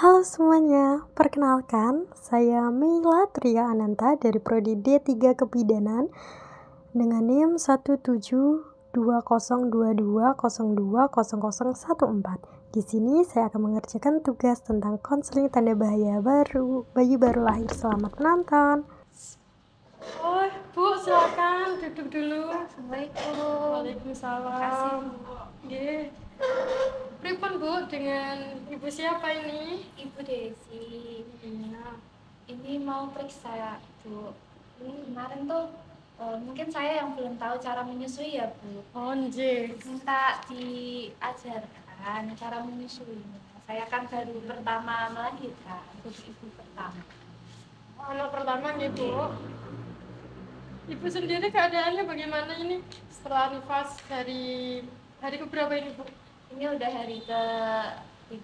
Halo semuanya, perkenalkan saya Mila Tria Ananta dari Prodi D3 Kebidanan dengan NIM 1720220200014. Di sini saya akan mengerjakan tugas tentang konseling tanda bahaya bayi baru lahir. Selamat menonton. Oh, Bu, silakan duduk dulu. Assalamualaikum. Waalaikumsalam. Nggih. Pripun, Bu, dengan Ibu siapa ini? Ibu Desi. Iya. Ini mau periksa, Bu. Kemarin tuh mungkin saya yang belum tahu cara menyusui ya, Bu. Oh, nggih. Minta diajarkan cara menyusuinya. Saya kan baru pertama melahirkan, jadi ibu pertama. Anak pertama nggih, Bu. Ibu sendiri keadaannya bagaimana ini setelah nifas dari hari keberapa ini, Bu? Ini udah hari ke-3.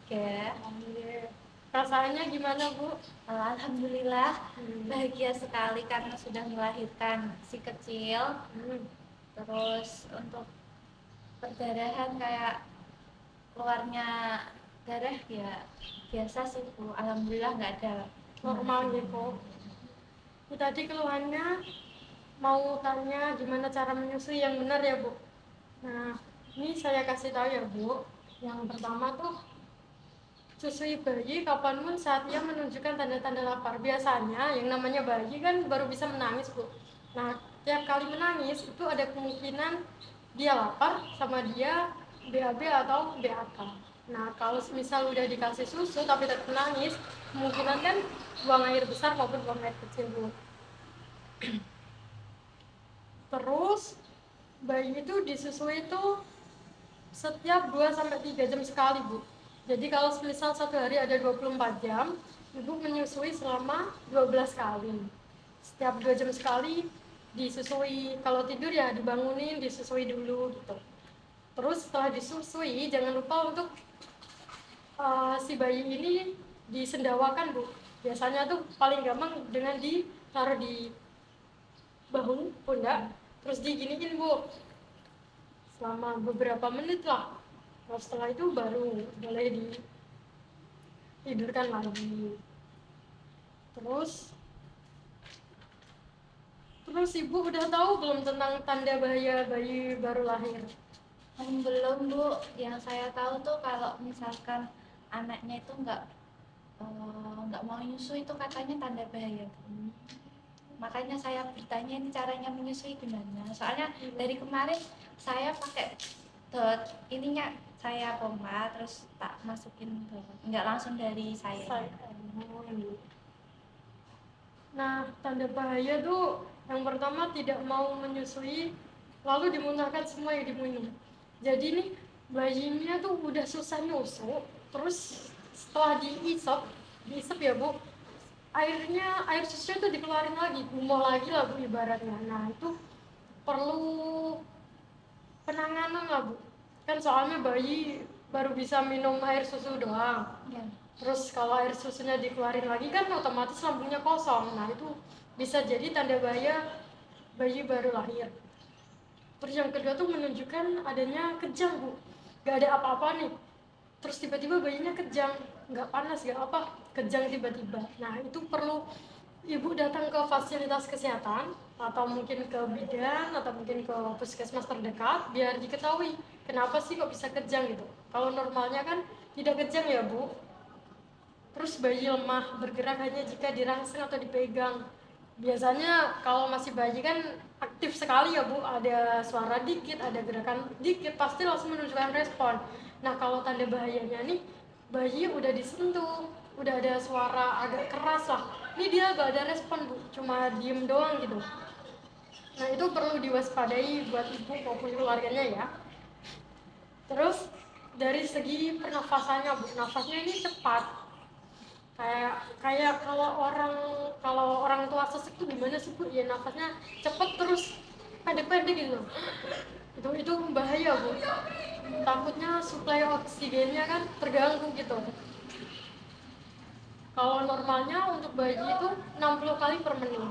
Nggih. Perasaannya gimana, Bu? Alhamdulillah bahagia sekali karena sudah melahirkan si kecil. Terus untuk perdarahan kayak keluarnya darah ya biasa sih, Bu. Alhamdulillah nggak ada Normal gitu. Bu, tadi keluhannya mau tanya gimana cara menyusui yang benar ya, Bu. Nah, ini saya kasih tahu ya, Bu. Yang pertama tuh susui bayi kapanpun saat ia menunjukkan tanda-tanda lapar. Biasanya yang namanya bayi kan baru bisa menangis, Bu. Nah, tiap kali menangis itu ada kemungkinan dia lapar sama dia BAB atau BAK. Nah, kalau misal udah dikasih susu tapi tetap menangis, kemungkinan kan buang air besar maupun buang air kecil, Bu. Terus bayi itu disusui itu setiap 2-3 jam sekali, Bu. Jadi kalau misal satu hari ada 24 jam, ibu menyusui selama 12 kali. Setiap 2 jam sekali disusui. Kalau tidur ya dibangunin, disusui dulu gitu. Terus setelah disusui, jangan lupa untuk si bayi ini disendawakan, Bu. Biasanya tuh paling gampang dengan ditaruh di bahu, pundak, terus diginiin, Bu. Selama beberapa menit lah. Nah, setelah itu baru boleh ditidurkan lagi. Terus ibu udah tahu belum tentang tanda bahaya bayi baru lahir? Belum, Bu. Yang saya tahu tuh kalau misalkan anaknya itu nggak mau nyusu itu katanya tanda bahaya, Bu. Makanya saya bertanya ini caranya menyusui gimana. Soalnya dari kemarin saya pakai dot ininya saya pompa terus tak masukin ke nggak langsung dari saya. Nah, tanda bahaya tuh yang pertama tidak mau menyusui lalu dimuntahkan semua yang diminum. Jadi nih bayinya tuh udah susah nyusu, terus setelah diisep ya, Bu, air susunya tuh dikeluarin lagi, gumoh lagi lah, Bu, ibaratnya. Nah, itu perlu penanganan lah, Bu. Kan soalnya bayi baru bisa minum air susu doang. Ya. Terus kalau air susunya dikeluarin lagi kan otomatis lambungnya kosong. Nah, itu bisa jadi tanda bahaya bayi baru lahir. Terus yang kedua tuh menunjukkan adanya kejang, Bu. Gak ada apa-apa nih, terus tiba-tiba bayinya kejang, nggak panas nggak apa, kejang tiba-tiba. Nah, itu perlu ibu datang ke fasilitas kesehatan atau mungkin ke bidan atau mungkin ke puskesmas terdekat biar diketahui kenapa sih kok bisa kejang gitu. Kalau normalnya kan tidak kejang ya, Bu. Terus bayi lemah bergerak hanya jika dirangsang atau dipegang. Biasanya kalau masih bayi kan aktif sekali ya, Bu, ada suara dikit, ada gerakan dikit, pasti langsung menunjukkan respon. Nah, kalau tanda bahayanya nih, bayi udah disentuh, udah ada suara agak keras lah, ini dia gak ada respon, Bu, cuma diem doang gitu. Nah, itu perlu diwaspadai buat ibu maupun keluarganya ya. Terus dari segi pernafasannya, Bu, nafasnya ini cepat. Kayak kalau orang tua sesek tuh gimana sih, Bu? Ya nafasnya cepet terus pendek-pendek gitu. Itu bahaya, Bu. Takutnya suplai oksigennya kan terganggu gitu. Kalau normalnya untuk bayi itu 60 kali per menit.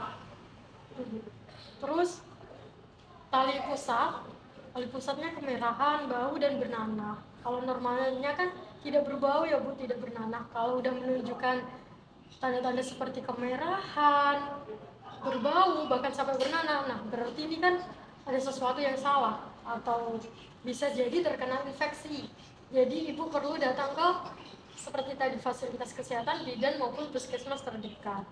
Terus tali pusatnya kemerahan, bau dan bernanah. Kalau normalnya kan tidak berbau ya Bu, tidak bernanah. Kalau udah menunjukkan tanda-tanda seperti kemerahan, berbau, bahkan sampai bernanah, nah berarti ini kan ada sesuatu yang salah atau bisa jadi terkena infeksi. Jadi ibu perlu datang ke seperti tadi fasilitas kesehatan, bidan maupun puskesmas terdekat.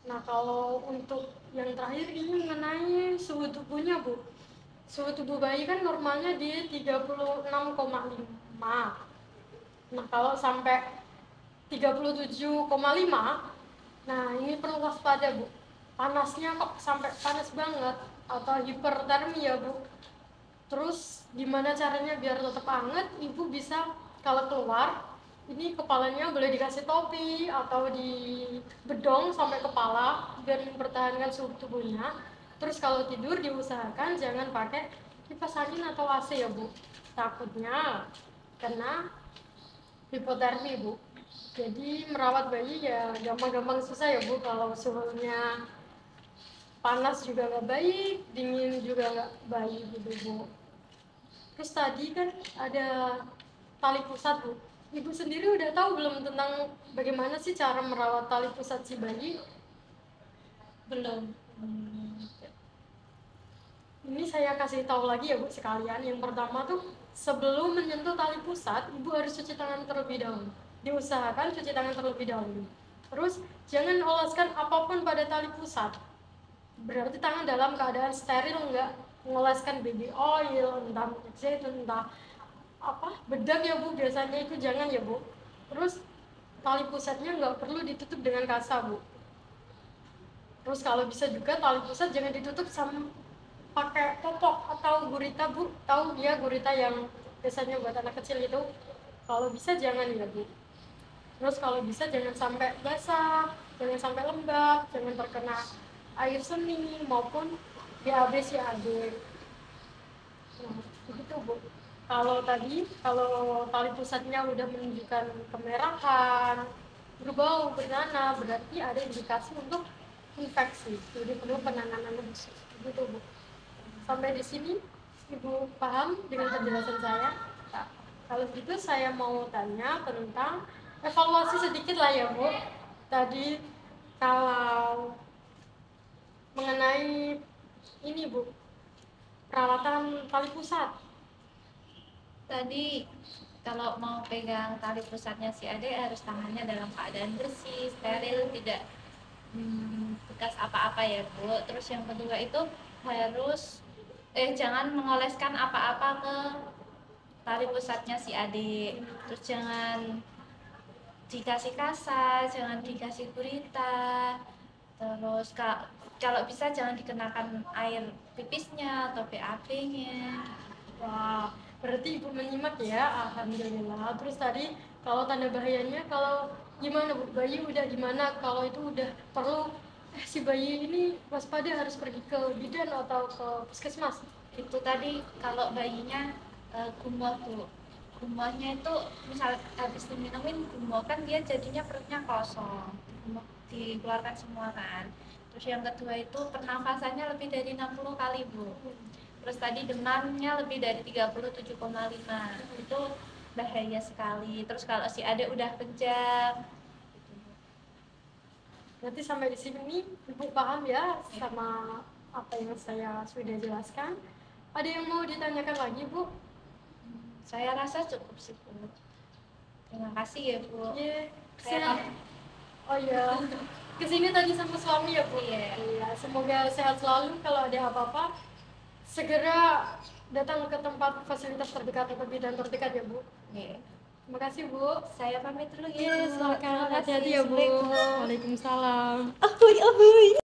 Nah kalau untuk yang terakhir ini mengenai suhu tubuhnya Bu. Suhu tubuh bayi kan normalnya di 36,5. Nah kalau sampai 37,5, nah ini perlu waspada Bu. Panasnya kok sampai panas banget atau hipertermi ya Bu. Terus gimana caranya biar tetap hangat? Ibu bisa kalau keluar ini kepalanya boleh dikasih topi atau di bedong sampai kepala biar mempertahankan suhu tubuhnya. Terus kalau tidur diusahakan jangan pakai kipas angin atau AC ya Bu. Takutnya kena hipotermi Bu. Jadi merawat bayi ya gampang-gampang susah ya Bu, kalau suhunya panas juga nggak baik, dingin juga nggak baik gitu Bu. Terus tadi kan ada tali pusat Bu. Ibu sendiri udah tahu belum tentang bagaimana sih cara merawat tali pusat si bayi? Belum. Ini saya kasih tahu lagi ya Bu sekalian. Yang pertama tuh sebelum menyentuh tali pusat, Ibu harus cuci tangan terlebih dahulu. Diusahakan cuci tangan terlebih dahulu. Terus jangan oleskan apapun pada tali pusat. Berarti tangan dalam keadaan steril, nggak mengoleskan baby oil, entah minyak zaitun, entah apa bedak ya Bu, biasanya itu jangan ya Bu. Terus tali pusatnya nggak perlu ditutup dengan kasa Bu. Terus kalau bisa juga tali pusat jangan ditutup sama pakai popok atau gurita Bu, tahu ya gurita yang biasanya buat anak kecil itu. Kalau bisa jangan ya Bu. Terus kalau bisa jangan sampai basah, jangan sampai lembab, jangan terkena air seni maupun BAB CAD. Nah, begitu Bu. Kalau tali pusatnya udah menunjukkan kemerahan, berbau, bernanah, berarti ada indikasi untuk infeksi. Jadi perlu penanganan khusus. Begitu Bu. Sampai di sini Ibu paham dengan penjelasan saya? Nah, kalau gitu saya mau tanya tentang evaluasi sedikit lah ya Bu. Tadi kalau mengenai ini Bu, perawatan tali pusat. Tadi kalau mau pegang tali pusatnya si adik harus tangannya dalam keadaan bersih, steril, tidak bekas apa-apa ya Bu. Terus yang kedua itu harus jangan mengoleskan apa-apa ke tali pusatnya si adik. Terus jangan dikasih kasa, jangan dikasih gurita. Terus kalau bisa jangan dikenakan air pipisnya atau BAB-nya. Wah, berarti Ibu menyimak ya, alhamdulillah. Terus tadi kalau tanda bahayanya, kalau gimana Bu, bayi udah gimana, kalau itu udah perlu si bayi ini waspada harus pergi ke bidan atau ke puskesmas? Itu tadi kalau bayinya gumoh tuh, gumohnya itu misal habis diminumin gumoh kan dia jadinya perutnya kosong, dikeluarkan semua kan. Terus yang kedua itu pernafasannya lebih dari 60 kali Bu. Terus tadi demamnya lebih dari 37,5, itu bahaya sekali. Terus kalau si adik udah kejang, Nanti sampai di sini Ibu paham ya sama apa yang saya sudah jelaskan. Ada yang mau ditanyakan lagi Bu? saya rasa cukup sih Bu. Terima kasih ya Bu. Iya. Saya Oh iya. Kesini tadi sama suami ya Bu? Iya. Iya. Semoga sehat selalu. Kalau ada apa-apa segera datang ke tempat fasilitas terdekat atau bidan terdekat ya Bu. Iya. Terima kasih Bu. Saya pamit dulu ya. Iya, Bu. silakan. Terima kasih. Hati-hati ya Bu. Assalamualaikum. Waalaikumsalam. Ahoy, ahoy.